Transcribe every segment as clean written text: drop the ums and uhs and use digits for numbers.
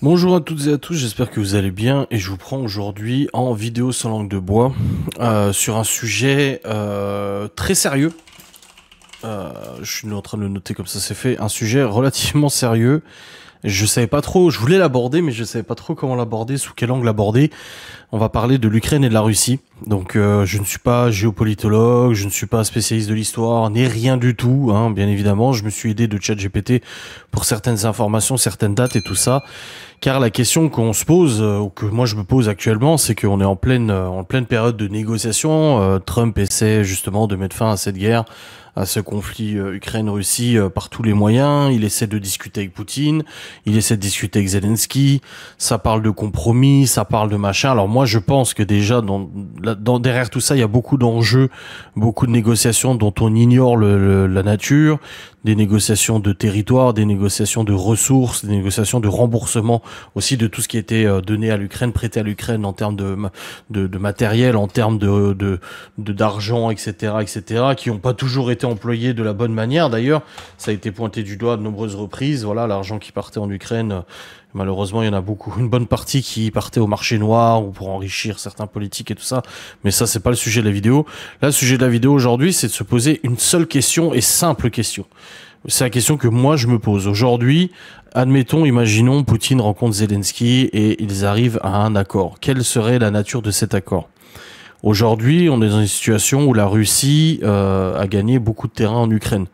Bonjour à toutes et à tous, j'espère que vous allez bien et je vous prends aujourd'hui en vidéo sans langue de bois sur un sujet très sérieux. Je suis en train de le noter comme ça c'est fait, un sujet relativement sérieux. Je savais pas trop, je voulais l'aborder mais je savais pas trop comment l'aborder, sous quel angle l'aborder. On va parler de l'Ukraine et de la Russie. Donc je ne suis pas géopolitologue, je ne suis pas spécialiste de l'histoire, ni rien du tout, hein, bien évidemment. Je me suis aidé de ChatGPT pour certaines informations, certaines dates et tout ça. Car la question qu'on se pose, ou que moi je me pose actuellement, c'est qu'on est en pleine période de négociation. Trump essaie justement de mettre fin à cette guerre, à ce conflit Ukraine-Russie par tous les moyens. Il essaie de discuter avec Poutine, il essaie de discuter avec Zelensky. Ça parle de compromis, ça parle de machin. Alors moi je pense que déjà derrière tout ça, il y a beaucoup d'enjeux, beaucoup de négociations dont on ignore la nature, des négociations de territoire, des négociations de ressources, des négociations de remboursement aussi de tout ce qui était donné à l'Ukraine, prêté à l'Ukraine en termes de matériel, en termes d'argent, etc., qui n'ont pas toujours été employés de la bonne manière. D'ailleurs, ça a été pointé du doigt à de nombreuses reprises. Voilà, l'argent qui partait en Ukraine, malheureusement, il y en a beaucoup, une bonne partie qui partait au marché noir ou pour enrichir certains politiques et tout ça. Mais ça, c'est pas le sujet de la vidéo. Là, le sujet de la vidéo aujourd'hui, c'est de se poser une seule question et simple question. C'est la question que moi je me pose. Aujourd'hui, admettons, imaginons, Poutine rencontre Zelensky et ils arrivent à un accord. Quelle serait la nature de cet accord ? Aujourd'hui, on est dans une situation où la Russie a gagné beaucoup de terrain en Ukraine.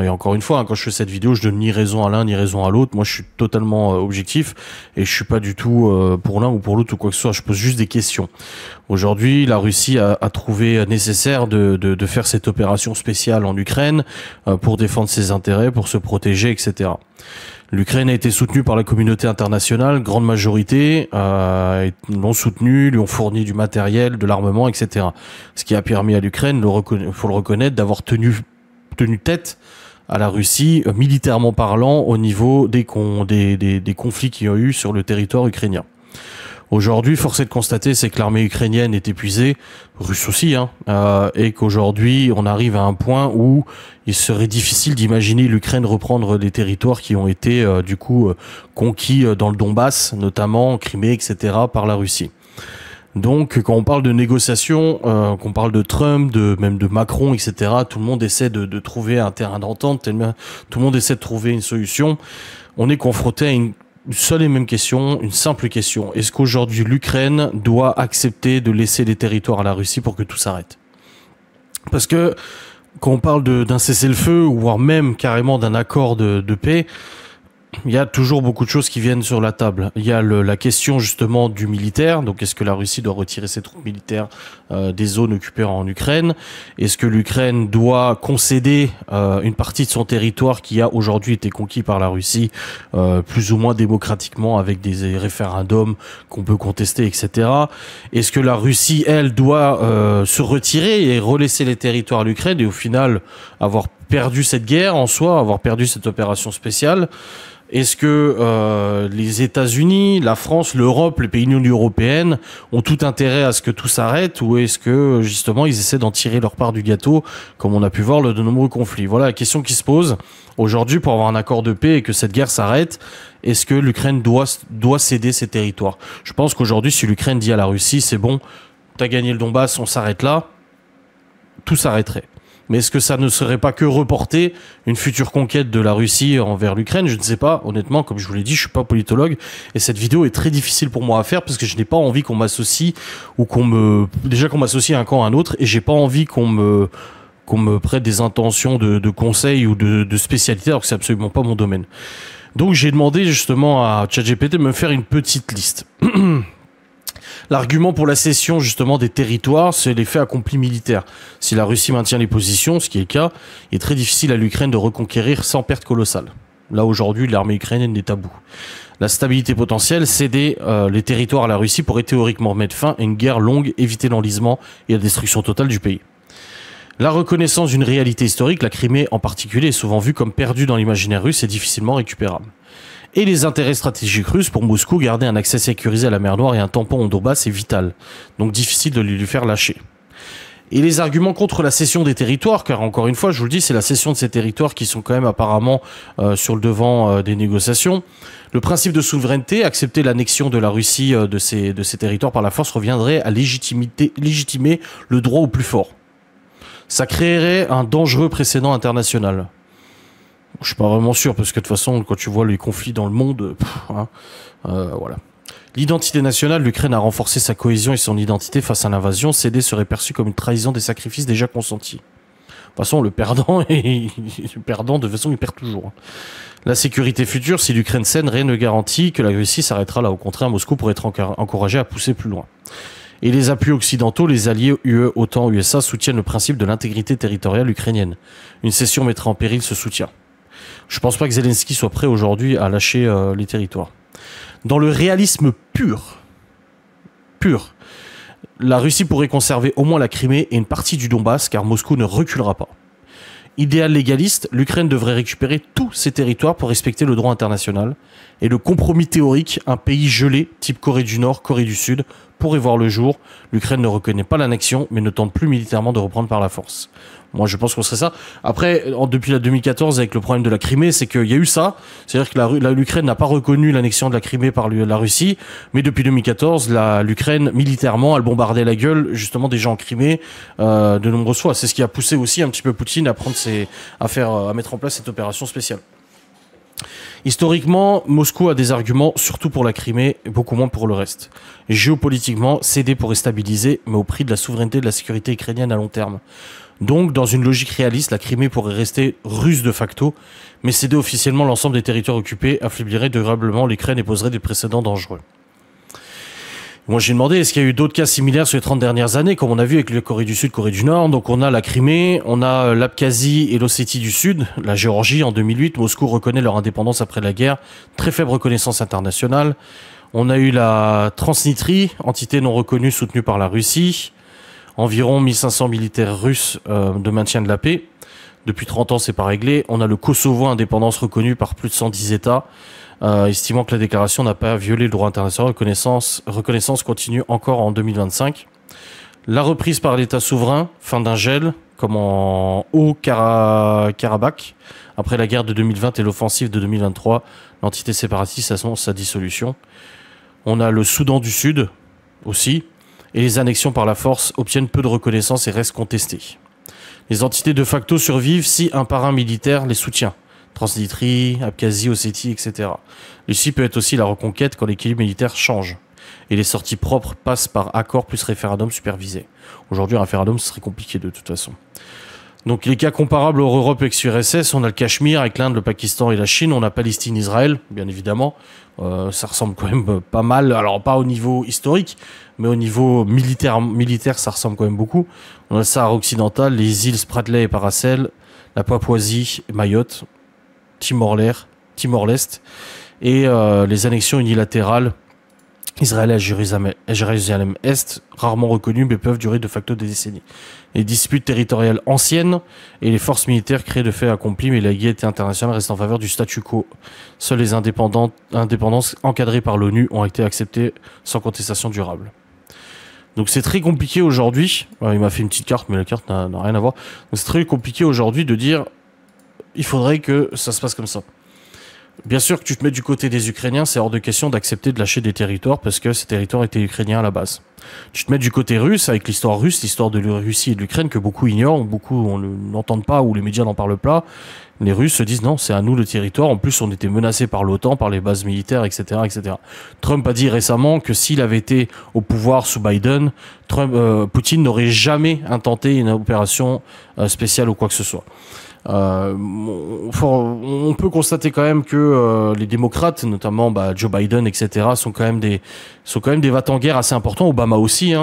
Et encore une fois, hein, quand je fais cette vidéo, je donne ni raison à l'un ni raison à l'autre. Moi, je suis totalement objectif et je suis pas du tout pour l'un ou pour l'autre ou quoi que ce soit. Je pose juste des questions. Aujourd'hui, la Russie a trouvé nécessaire de faire cette opération spéciale en Ukraine pour défendre ses intérêts, pour se protéger, etc. L'Ukraine a été soutenue par la communauté internationale, grande majorité, l'ont soutenue, lui ont fourni du matériel, de l'armement, etc. Ce qui a permis à l'Ukraine, faut le reconnaître, d'avoir tenu tête à la Russie, militairement parlant, au niveau des conflits qu'il y a eu sur le territoire ukrainien. Aujourd'hui, force est de constater, c'est que l'armée ukrainienne est épuisée, russe aussi, hein, et qu'aujourd'hui, on arrive à un point où il serait difficile d'imaginer l'Ukraine reprendre des territoires qui ont été, conquis dans le Donbass, notamment Crimée, etc., par la Russie. Donc, quand on parle de négociations, qu'on parle de Trump, même de Macron, etc., tout le monde essaie de trouver un terrain d'entente, tout le monde essaie de trouver une solution. On est confronté à une seule et même question, une simple question. Est-ce qu'aujourd'hui l'Ukraine doit accepter de laisser les territoires à la Russie pour que tout s'arrête ? Parce que quand on parle d'un cessez-le-feu, ou voire même carrément d'un accord de paix, il y a toujours beaucoup de choses qui viennent sur la table. Il y a la question justement du militaire. Donc, est-ce que la Russie doit retirer ses troupes militaires des zones occupées en Ukraine ? Est-ce que l'Ukraine doit concéder une partie de son territoire qui a aujourd'hui été conquis par la Russie, plus ou moins démocratiquement, avec des référendums qu'on peut contester, etc. Est-ce que la Russie, elle, doit se retirer et relaisser les territoires à l'Ukraine et au final avoir perdu cette guerre en soi, avoir perdu cette opération spéciale ? Est-ce que les États-Unis, la France, l'Europe, les pays de l'Union européenne ont tout intérêt à ce que tout s'arrête, ou est-ce que justement ils essaient d'en tirer leur part du gâteau, comme on a pu voir de nombreux conflits ? Voilà la question qui se pose aujourd'hui pour avoir un accord de paix et que cette guerre s'arrête. Est-ce que l'Ukraine doit céder ses territoires ? Je pense qu'aujourd'hui, si l'Ukraine dit à la Russie, c'est bon, t'as gagné le Donbass, on s'arrête là, tout s'arrêterait. Mais est-ce que ça ne serait pas que reporter une future conquête de la Russie envers l'Ukraine ? Je ne sais pas. Honnêtement, comme je vous l'ai dit, je suis pas politologue. Et cette vidéo est très difficile pour moi à faire parce que je n'ai pas envie qu'on m'associe ou déjà qu'on m'associe à un camp à un autre. Et j'ai pas envie qu'on me prête des intentions de conseils ou de spécialité alors que c'est absolument pas mon domaine. Donc j'ai demandé justement à ChatGPT de me faire une petite liste. L'argument pour la cession justement des territoires, c'est l'effet accompli militaire. Si la Russie maintient les positions, ce qui est le cas, il est très difficile à l'Ukraine de reconquérir sans perte colossale. Là aujourd'hui, l'armée ukrainienne est à bout. La stabilité potentielle, céder les territoires à la Russie pourrait théoriquement mettre fin à une guerre longue, éviter l'enlisement et la destruction totale du pays. La reconnaissance d'une réalité historique, la Crimée en particulier, est souvent vue comme perdue dans l'imaginaire russe et difficilement récupérable. Et les intérêts stratégiques russes, pour Moscou, garder un accès sécurisé à la mer Noire et un tampon au Donbass est vital, donc difficile de lui faire lâcher. Et les arguments contre la cession des territoires, car encore une fois, je vous le dis, c'est la cession de ces territoires qui sont quand même apparemment sur le devant des négociations. Le principe de souveraineté, accepter l'annexion de la Russie de ces territoires par la force reviendrait à légitimer le droit au plus fort. Ça créerait un dangereux précédent international. Je suis pas vraiment sûr, parce que de toute façon, quand tu vois les conflits dans le monde, voilà. L'identité nationale, l'Ukraine a renforcé sa cohésion et son identité face à l'invasion. Céder serait perçu comme une trahison des sacrifices déjà consentis. De toute façon, le perdant, de toute façon, il perd toujours. La sécurité future, si l'Ukraine cède, rien ne garantit que la Russie s'arrêtera là. Au contraire, Moscou pourrait être encouragé à pousser plus loin. Et les appuis occidentaux, les alliés UE, OTAN, USA, soutiennent le principe de l'intégrité territoriale ukrainienne. Une cession mettrait en péril ce soutien. Je pense pas que Zelensky soit prêt aujourd'hui à lâcher les territoires. Dans le réalisme pur, la Russie pourrait conserver au moins la Crimée et une partie du Donbass, car Moscou ne reculera pas. Idéal légaliste, l'Ukraine devrait récupérer tous ses territoires pour respecter le droit international. Et le compromis théorique, un pays gelé, type Corée du Nord, Corée du Sud, pourrait voir le jour. L'Ukraine ne reconnaît pas l'annexion, mais ne tente plus militairement de reprendre par la force. Moi, je pense qu'on serait ça. Après, depuis la 2014, avec le problème de la Crimée, c'est qu'il y a eu ça. C'est-à-dire que l'Ukraine n'a pas reconnu l'annexion de la Crimée par la Russie. Mais depuis 2014, l'Ukraine, militairement, elle bombardait la gueule, justement, des gens en Crimée, de nombreuses fois. C'est ce qui a poussé aussi un petit peu Poutine à mettre en place cette opération spéciale. Historiquement, Moscou a des arguments, surtout pour la Crimée, et beaucoup moins pour le reste. Géopolitiquement, céder pourrait stabiliser, mais au prix de la souveraineté et de la sécurité ukrainienne à long terme. Donc, dans une logique réaliste, la Crimée pourrait rester russe de facto, mais céder officiellement l'ensemble des territoires occupés affaiblirait durablement l'Ukraine et poserait des précédents dangereux. Moi, j'ai demandé, est-ce qu'il y a eu d'autres cas similaires sur les 30 dernières années, comme on a vu avec la Corée du Sud, Corée du Nord. Donc, on a la Crimée, on a l'Abkhazie et l'Ossétie du Sud, la Géorgie en 2008. Moscou reconnaît leur indépendance après la guerre. Très faible reconnaissance internationale. On a eu la Transnistrie, entité non reconnue soutenue par la Russie. Environ 1500 militaires russes de maintien de la paix. Depuis 30 ans, c'est pas réglé. On a le Kosovo, indépendance reconnue par plus de 110 États. Estimant que la déclaration n'a pas violé le droit international, reconnaissance continue encore en 2025. La reprise par l'État souverain, fin d'un gel, comme en Haut-Karabakh, après la guerre de 2020 et l'offensive de 2023, l'entité séparatiste annonce sa dissolution. On a le Soudan du Sud, aussi, et les annexions par la force obtiennent peu de reconnaissance et restent contestées. Les entités de facto survivent si un par un militaire les soutient. Transnistrie, Abkhazie, Ossétie, etc. Ceci peut être aussi la reconquête quand l'équilibre militaire change. Et les sorties propres passent par accord plus référendum supervisé. Aujourd'hui, un référendum, ce serait compliqué de toute façon. Donc les cas comparables hors Europe ex-URSS, on a le Cachemire avec l'Inde, le Pakistan et la Chine, on a Palestine, Israël, bien évidemment. Ça ressemble quand même pas mal, alors pas au niveau historique, mais au niveau militaire, ça ressemble quand même beaucoup. On a le Sahara occidental, les îles Spratly et Paracel, la Papouasie, Mayotte, Timor-Leste et les annexions unilatérales Israël à Jérusalem-Est, rarement reconnues mais peuvent durer de facto des décennies. Les disputes territoriales anciennes et les forces militaires créées de faits accomplis, mais la l'égalité internationale reste en faveur du statu quo. Seules les indépendances encadrées par l'ONU ont été acceptées sans contestation durable. Donc c'est très compliqué aujourd'hui, il m'a fait une petite carte mais la carte n'a rien à voir, donc c'est très compliqué aujourd'hui de dire il faudrait que ça se passe comme ça. Bien sûr que tu te mets du côté des Ukrainiens, c'est hors de question d'accepter de lâcher des territoires parce que ces territoires étaient ukrainiens à la base. Tu te mets du côté russe avec l'histoire russe, l'histoire de la Russie et de l'Ukraine que beaucoup ignorent, beaucoup n'entendent pas ou les médias n'en parlent pas. Les Russes se disent non, c'est à nous le territoire. En plus, on était menacés par l'OTAN, par les bases militaires, etc., etc. Trump a dit récemment que s'il avait été au pouvoir sous Biden, Poutine n'aurait jamais intenté une opération spéciale ou quoi que ce soit. On peut constater quand même que les démocrates, notamment Joe Biden, etc., sont quand même des va-t-en-guerre assez importants. Obama aussi,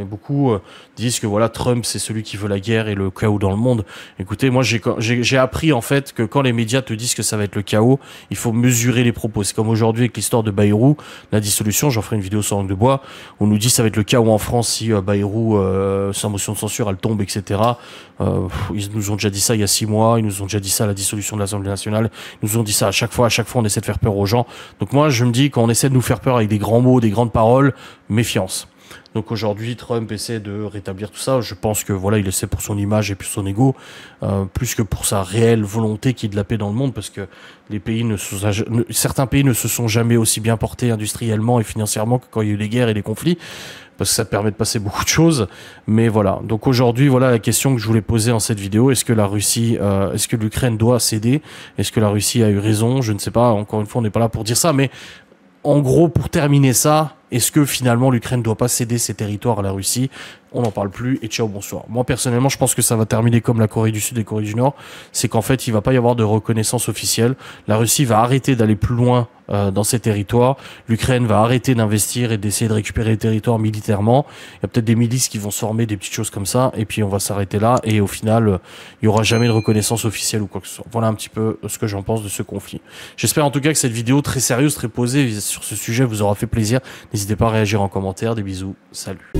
beaucoup disent que voilà, Trump c'est celui qui veut la guerre et le chaos dans le monde. Écoutez, moi j'ai appris en fait que quand les médias te disent que ça va être le chaos, il faut mesurer les propos. C'est comme aujourd'hui avec l'histoire de Bayrou, la dissolution. J'en ferai une vidéo sur Langue de Bois. On nous dit que ça va être le chaos en France si Bayrou, sans motion de censure, elle tombe, etc. Ils nous ont déjà dit ça il y a 6 mois, ils nous ont déjà dit ça à la dissolution de l'Assemblée nationale, ils nous ont dit ça à chaque fois on essaie de faire peur aux gens. Donc moi je me dis quand on essaie de nous faire peur avec des grands mots, des grandes paroles, méfiance. Donc aujourd'hui, Trump essaie de rétablir tout ça. Je pense que voilà, il essaie pour son image et pour son ego, plus que pour sa réelle volonté qu'il y ait de la paix dans le monde, parce que les pays certains pays ne se sont jamais aussi bien portés industriellement et financièrement que quand il y a eu les guerres et les conflits, parce que ça permet de passer beaucoup de choses. Mais voilà. Donc aujourd'hui, voilà la question que je voulais poser en cette vidéo. Est-ce que la Russie, est-ce que l'Ukraine doit céder? Est-ce que la Russie a eu raison? Je ne sais pas. Encore une fois, on n'est pas là pour dire ça, mais en gros, pour terminer ça, est-ce que finalement l'Ukraine ne doit pas céder ses territoires à la Russie? On n'en parle plus et ciao, bonsoir. Moi, personnellement, je pense que ça va terminer comme la Corée du Sud et la Corée du Nord. C'est qu'en fait, il va pas y avoir de reconnaissance officielle. La Russie va arrêter d'aller plus loin dans ses territoires. L'Ukraine va arrêter d'investir et d'essayer de récupérer les territoires militairement. Il y a peut-être des milices qui vont se former, des petites choses comme ça. Et puis, on va s'arrêter là. Et au final, il y aura jamais de reconnaissance officielle ou quoi que ce soit. Voilà un petit peu ce que j'en pense de ce conflit. J'espère en tout cas que cette vidéo très sérieuse, très posée sur ce sujet vous aura fait plaisir. N'hésitez pas à réagir en commentaire. Des bisous. Salut.